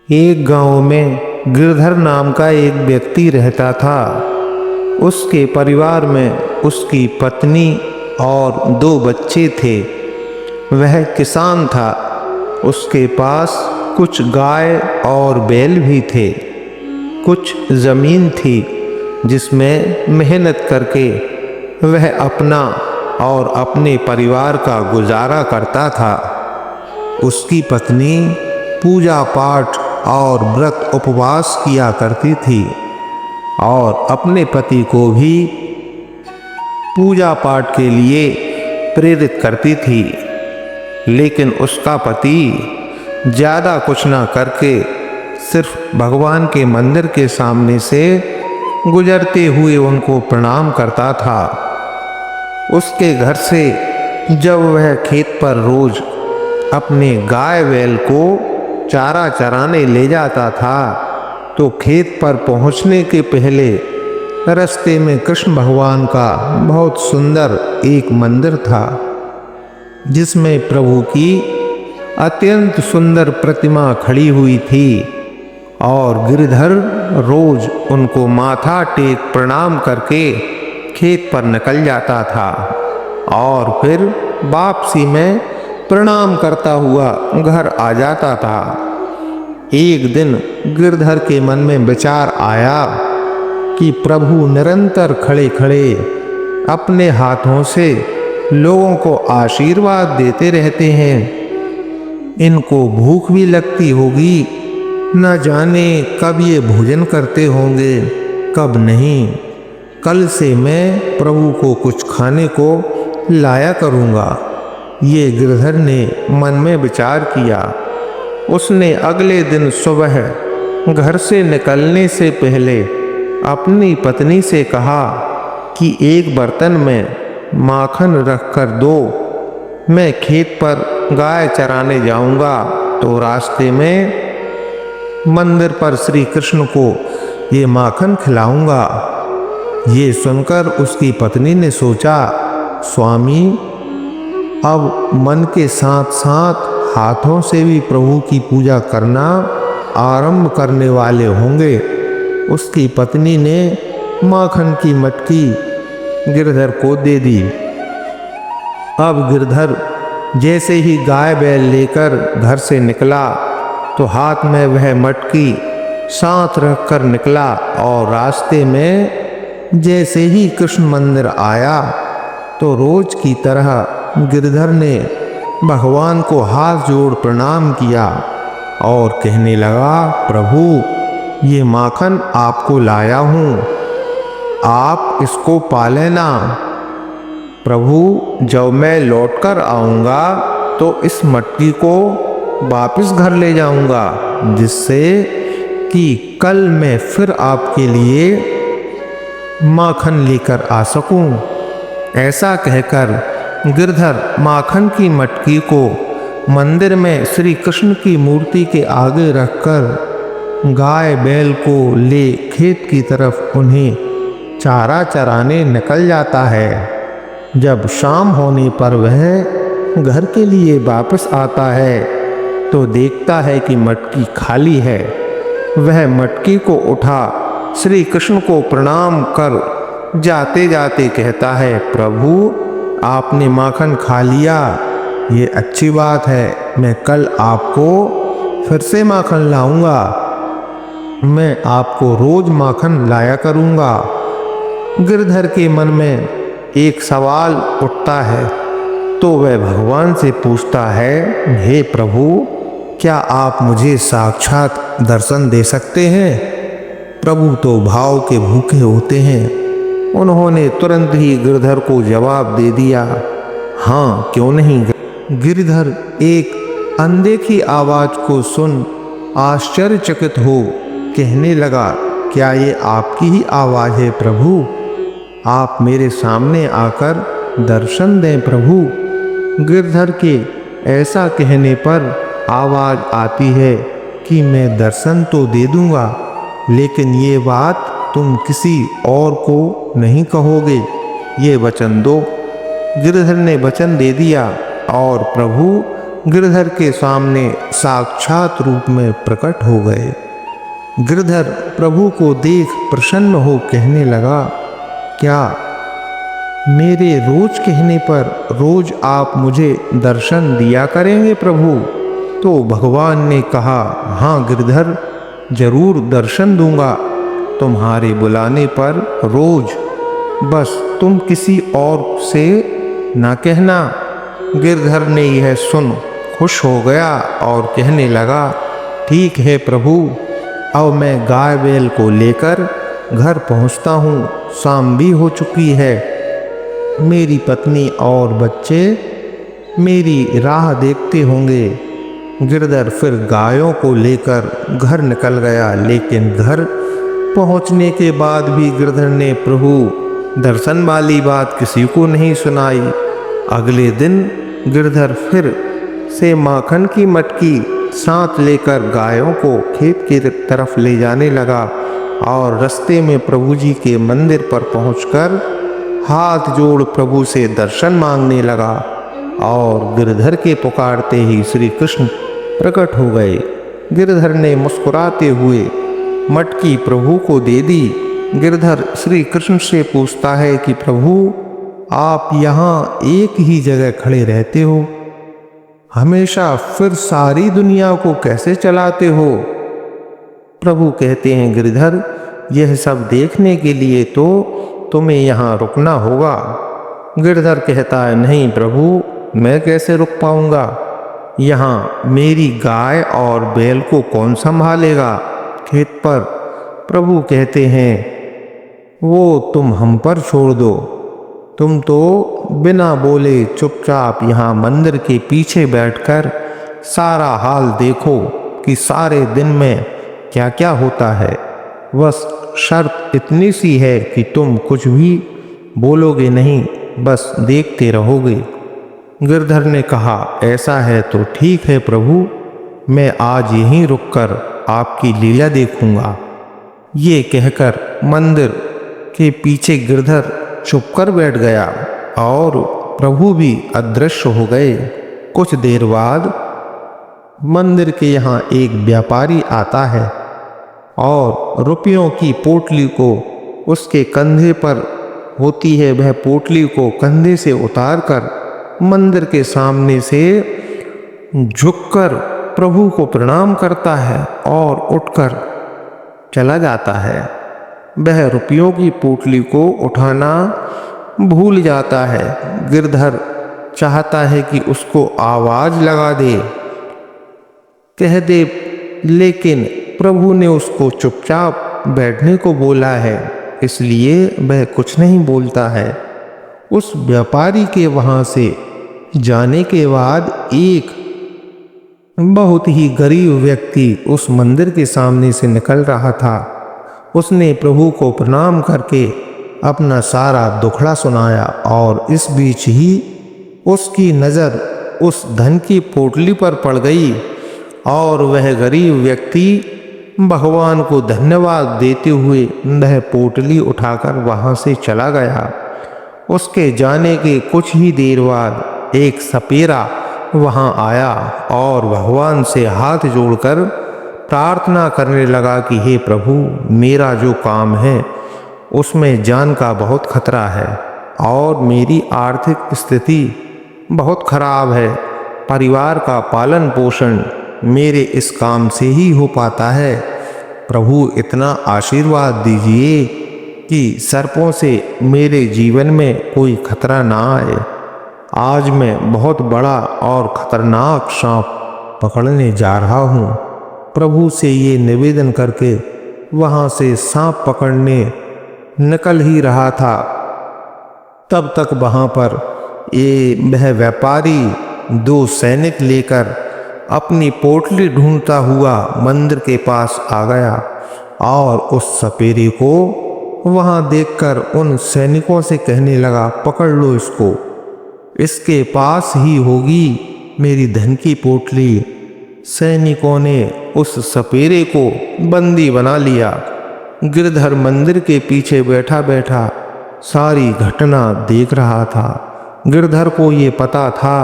एक गांव में गिरधर नाम का एक व्यक्ति रहता था। उसके परिवार में उसकी पत्नी और 2 बच्चे थे। वह किसान था। उसके पास कुछ गाय और बैल भी थे। कुछ ज़मीन थी जिसमें मेहनत करके वह अपना और अपने परिवार का गुजारा करता था। उसकी पत्नी पूजा पाठ और व्रत उपवास किया करती थी और अपने पति को भी पूजा पाठ के लिए प्रेरित करती थी। लेकिन उसका पति ज़्यादा कुछ ना करके सिर्फ भगवान के मंदिर के सामने से गुजरते हुए उनको प्रणाम करता था। उसके घर से जब वह खेत पर रोज अपने गाय बैल को चारा चराने ले जाता था तो खेत पर पहुंचने के पहले रास्ते में कृष्ण भगवान का बहुत सुंदर एक मंदिर था जिसमें प्रभु की अत्यंत सुंदर प्रतिमा खड़ी हुई थी और गिरधर रोज उनको माथा टेक प्रणाम करके खेत पर निकल जाता था और फिर वापसी में प्रणाम करता हुआ घर आ जाता था। एक दिन गिरधर के मन में विचार आया कि प्रभु निरंतर खड़े खड़े अपने हाथों से लोगों को आशीर्वाद देते रहते हैं। इनको भूख भी लगती होगी, न जाने कब ये भोजन करते होंगे कब नहीं। कल से मैं प्रभु को कुछ खाने को लाया करूँगा। ये गिरधर ने मन में विचार किया। उसने अगले दिन सुबह घर से निकलने से पहले अपनी पत्नी से कहा कि एक बर्तन में माखन रख कर दो, मैं खेत पर गाय चराने जाऊंगा तो रास्ते में मंदिर पर श्री कृष्ण को ये माखन खिलाऊंगा। ये सुनकर उसकी पत्नी ने सोचा, स्वामी अब मन के साथ साथ हाथों से भी प्रभु की पूजा करना आरंभ करने वाले होंगे। उसकी पत्नी ने माखन की मटकी गिरधर को दे दी। अब गिरधर जैसे ही गाय बैल लेकर घर से निकला तो हाथ में वह मटकी साथ रखकर निकला और रास्ते में जैसे ही कृष्ण मंदिर आया तो रोज की तरह गिरधर ने भगवान को हाथ जोड़ प्रणाम किया और कहने लगा, प्रभु ये माखन आपको लाया हूँ, आप इसको पा लेना। प्रभु जब मैं लौटकर आऊँगा तो इस मटकी को वापस घर ले जाऊँगा जिससे कि कल मैं फिर आपके लिए माखन लेकर आ सकूं। ऐसा कहकर गिरधर माखन की मटकी को मंदिर में श्री कृष्ण की मूर्ति के आगे रखकर गाय बैल को ले खेत की तरफ उन्हें चारा चराने निकल जाता है। जब शाम होने पर वह घर के लिए वापस आता है तो देखता है कि मटकी खाली है। वह मटकी को उठा श्री कृष्ण को प्रणाम कर जाते जाते कहता है, प्रभु आपने माखन खा लिया, ये अच्छी बात है। मैं कल आपको फिर से माखन लाऊंगा। मैं आपको रोज माखन लाया करूंगा। गिरधर के मन में एक सवाल उठता है तो वह भगवान से पूछता है, हे प्रभु क्या आप मुझे साक्षात दर्शन दे सकते हैं? प्रभु तो भाव के भूखे होते हैं। उन्होंने तुरंत ही गिरधर को जवाब दे दिया, हाँ क्यों नहीं। गिरधर एक अनदेखी आवाज को सुन आश्चर्यचकित हो कहने लगा, क्या ये आपकी ही आवाज है प्रभु? आप मेरे सामने आकर दर्शन दें प्रभु। गिरधर के ऐसा कहने पर आवाज आती है कि मैं दर्शन तो दे दूंगा, लेकिन ये बात तुम किसी और को नहीं कहोगे, ये वचन दो। गिरधर ने वचन दे दिया और प्रभु गिरधर के सामने साक्षात रूप में प्रकट हो गए। गिरधर प्रभु को देख प्रसन्न हो कहने लगा, क्या मेरे रोज कहने पर रोज आप मुझे दर्शन दिया करेंगे प्रभु? तो भगवान ने कहा, हाँ गिरधर, जरूर दर्शन दूंगा तुम्हारे बुलाने पर रोज, बस तुम किसी और से ना कहना। गिरधर ने यह सुन खुश हो गया और कहने लगा, ठीक है प्रभु, अब मैं गाय बैल को लेकर घर पहुंचता हूँ, शाम भी हो चुकी है। मेरी पत्नी और बच्चे मेरी राह देखते होंगे। गिरधर फिर गायों को लेकर घर निकल गया, लेकिन घर पहुंचने के बाद भी गिरधर ने प्रभु दर्शन वाली बात किसी को नहीं सुनाई। अगले दिन गिरधर फिर से माखन की मटकी साथ लेकर गायों को खेत की तरफ ले जाने लगा और रास्ते में प्रभु जी के मंदिर पर पहुंचकर हाथ जोड़ प्रभु से दर्शन मांगने लगा और गिरधर के पुकारते ही श्री कृष्ण प्रकट हो गए। गिरधर ने मुस्कुराते हुए मटकी प्रभु को दे दी। गिरधर श्री कृष्ण से पूछता है कि प्रभु, आप यहाँ एक ही जगह खड़े रहते हो, हमेशा फिर सारी दुनिया को कैसे चलाते हो? प्रभु कहते हैं, गिरधर, यह सब देखने के लिए तो तुम्हें यहाँ रुकना होगा। गिरधर कहता है, नहीं प्रभु, मैं कैसे रुक पाऊंगा? यहाँ मेरी गाय और बैल को कौन संभालेगा खेत पर? प्रभु कहते हैं, वो तुम हम पर छोड़ दो, तुम तो बिना बोले चुपचाप यहाँ मंदिर के पीछे बैठकर सारा हाल देखो कि सारे दिन में क्या क्या होता है। बस शर्त इतनी सी है कि तुम कुछ भी बोलोगे नहीं, बस देखते रहोगे। गिरधर ने कहा, ऐसा है तो ठीक है प्रभु, मैं आज यहीं रुककर आपकी लीला देखूंगा। ये कहकर मंदिर के पीछे गिरधर चुपकर बैठ गया और प्रभु भी अदृश्य हो गए। कुछ देर बाद मंदिर के यहाँ एक व्यापारी आता है और रुपयों की पोटली को उसके कंधे पर होती है, वह पोटली को कंधे से उतारकर मंदिर के सामने से झुककर प्रभु को प्रणाम करता है और उठकर चला जाता है। वह रुपयों की पोटली को उठाना भूल जाता है। गिरधर चाहता है कि उसको आवाज लगा दे, कह दे, लेकिन प्रभु ने उसको चुपचाप बैठने को बोला है, इसलिए वह कुछ नहीं बोलता है। उस व्यापारी के वहां से जाने के बाद एक बहुत ही गरीब व्यक्ति उस मंदिर के सामने से निकल रहा था। उसने प्रभु को प्रणाम करके अपना सारा दुखड़ा सुनाया और इस बीच ही उसकी नज़र उस धन की पोटली पर पड़ गई और वह गरीब व्यक्ति भगवान को धन्यवाद देते हुए वह पोटली उठाकर वहाँ से चला गया। उसके जाने के कुछ ही देर बाद एक सपेरा वहाँ आया और भगवान से हाथ जोड़कर प्रार्थना करने लगा कि हे प्रभु, मेरा जो काम है उसमें जान का बहुत खतरा है और मेरी आर्थिक स्थिति बहुत खराब है। परिवार का पालन पोषण मेरे इस काम से ही हो पाता है। प्रभु, इतना आशीर्वाद दीजिए कि सर्पों से मेरे जीवन में कोई खतरा ना आए। आज मैं बहुत बड़ा और खतरनाक सांप पकड़ने जा रहा हूँ। प्रभु से ये निवेदन करके वहाँ से सांप पकड़ने निकल ही रहा था, तब तक वहाँ पर वह व्यापारी दो सैनिक लेकर अपनी पोटली ढूंढता हुआ मंदिर के पास आ गया और उस सपेरे को वहाँ देखकर उन सैनिकों से कहने लगा, पकड़ लो इसको, इसके पास ही होगी मेरी धन की पोटली। सैनिकों ने उस सपेरे को बंदी बना लिया। गिरधर मंदिर के पीछे बैठा बैठा सारी घटना देख रहा था। गिरधर को ये पता था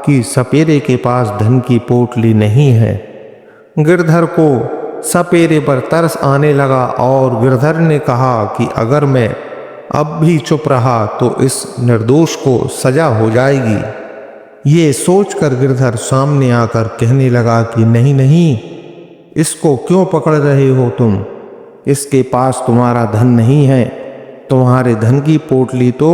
कि सपेरे के पास धन की पोटली नहीं है। गिरधर को सपेरे पर तरस आने लगा और गिरधर ने कहा कि अगर मैं अब भी चुप रहा तो इस निर्दोष को सजा हो जाएगी। ये सोचकर गिरधर सामने आकर कहने लगा कि नहीं नहीं, इसको क्यों पकड़ रहे हो तुम? इसके पास तुम्हारा धन नहीं है। तुम्हारे धन की पोटली तो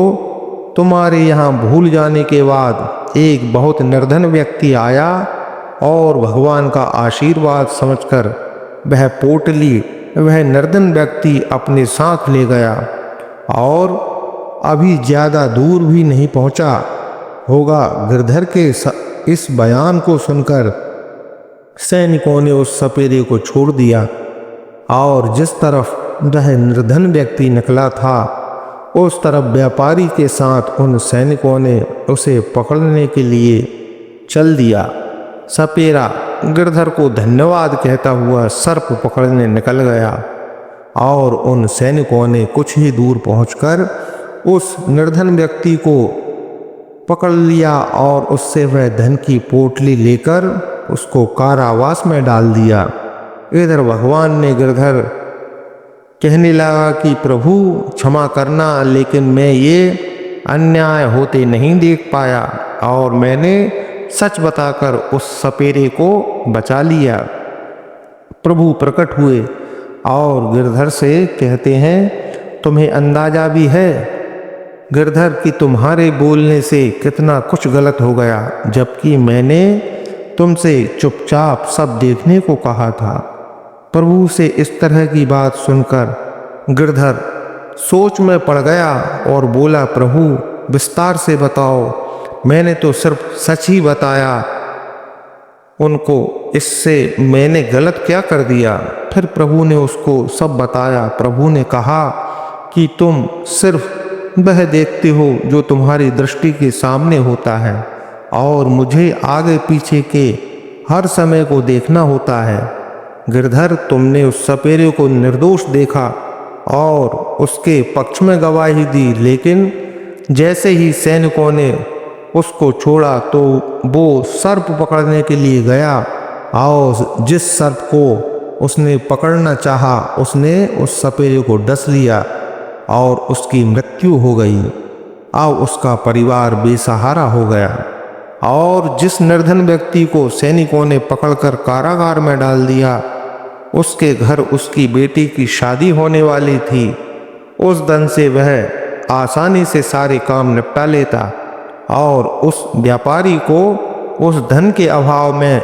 तुम्हारे यहाँ भूल जाने के बाद एक बहुत निर्धन व्यक्ति आया और भगवान का आशीर्वाद समझकर वह पोटली वह निर्धन व्यक्ति अपने साथ ले गया और अभी ज़्यादा दूर भी नहीं पहुँचा होगा। गिरधर के इस बयान को सुनकर सैनिकों ने उस सपेरे को छोड़ दिया और जिस तरफ वह निर्धन व्यक्ति निकला था उस तरफ व्यापारी के साथ उन सैनिकों ने उसे पकड़ने के लिए चल दिया। सपेरा गिरधर को धन्यवाद कहता हुआ सर्प पकड़ने निकल गया और उन सैनिकों ने कुछ ही दूर पहुंचकर उस निर्धन व्यक्ति को पकड़ लिया और उससे वह धन की पोटली लेकर उसको कारावास में डाल दिया। इधर भगवान ने गिरधर कहने लगा कि प्रभु क्षमा करना, लेकिन मैं ये अन्याय होते नहीं देख पाया और मैंने सच बताकर उस सपेरे को बचा लिया। प्रभु प्रकट हुए और गिरधर से कहते हैं, तुम्हें अंदाजा भी है गिरधर कि तुम्हारे बोलने से कितना कुछ गलत हो गया, जबकि मैंने तुमसे चुपचाप सब देखने को कहा था। प्रभु से इस तरह की बात सुनकर गिरधर सोच में पड़ गया और बोला, प्रभु विस्तार से बताओ, मैंने तो सिर्फ सच ही बताया उनको, इससे मैंने गलत क्या कर दिया? फिर प्रभु ने उसको सब बताया। प्रभु ने कहा कि तुम सिर्फ वह देखते हो जो तुम्हारी दृष्टि के सामने होता है और मुझे आगे पीछे के हर समय को देखना होता है। गिरधर, तुमने उस सपेरे को निर्दोष देखा और उसके पक्ष में गवाही दी, लेकिन जैसे ही सैनिकों ने उसको छोड़ा तो वो सर्प पकड़ने के लिए गया और जिस सर्प को उसने पकड़ना चाहा उसने उस सपेरे को डस लिया और उसकी मृत्यु हो गई। अब उसका परिवार बेसहारा हो गया और जिस निर्धन व्यक्ति को सैनिकों ने पकड़कर कारागार में डाल दिया, उसके घर उसकी बेटी की शादी होने वाली थी। उस धन से वह आसानी से सारे काम निपटा लेता और उस व्यापारी को उस धन के अभाव में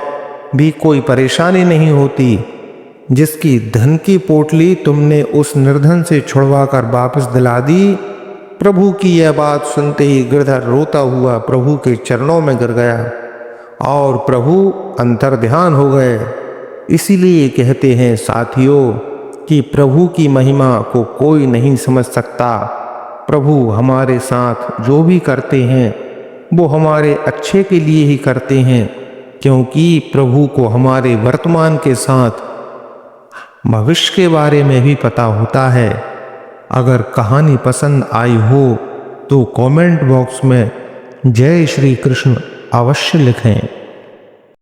भी कोई परेशानी नहीं होती। जिसकी धन की पोटली तुमने उस निर्धन से छुड़वा कर वापस दिला दी। प्रभु की यह बात सुनते ही गिरधर रोता हुआ प्रभु के चरणों में गिर गया और प्रभु अंतर्ध्यान हो गए। इसीलिए कहते हैं साथियों कि प्रभु की महिमा को कोई नहीं समझ सकता। प्रभु हमारे साथ जो भी करते हैं वो हमारे अच्छे के लिए ही करते हैं, क्योंकि प्रभु को हमारे वर्तमान के साथ भविष्य के बारे में भी पता होता है। अगर कहानी पसंद आई हो तो कमेंट बॉक्स में जय श्री कृष्ण अवश्य लिखें।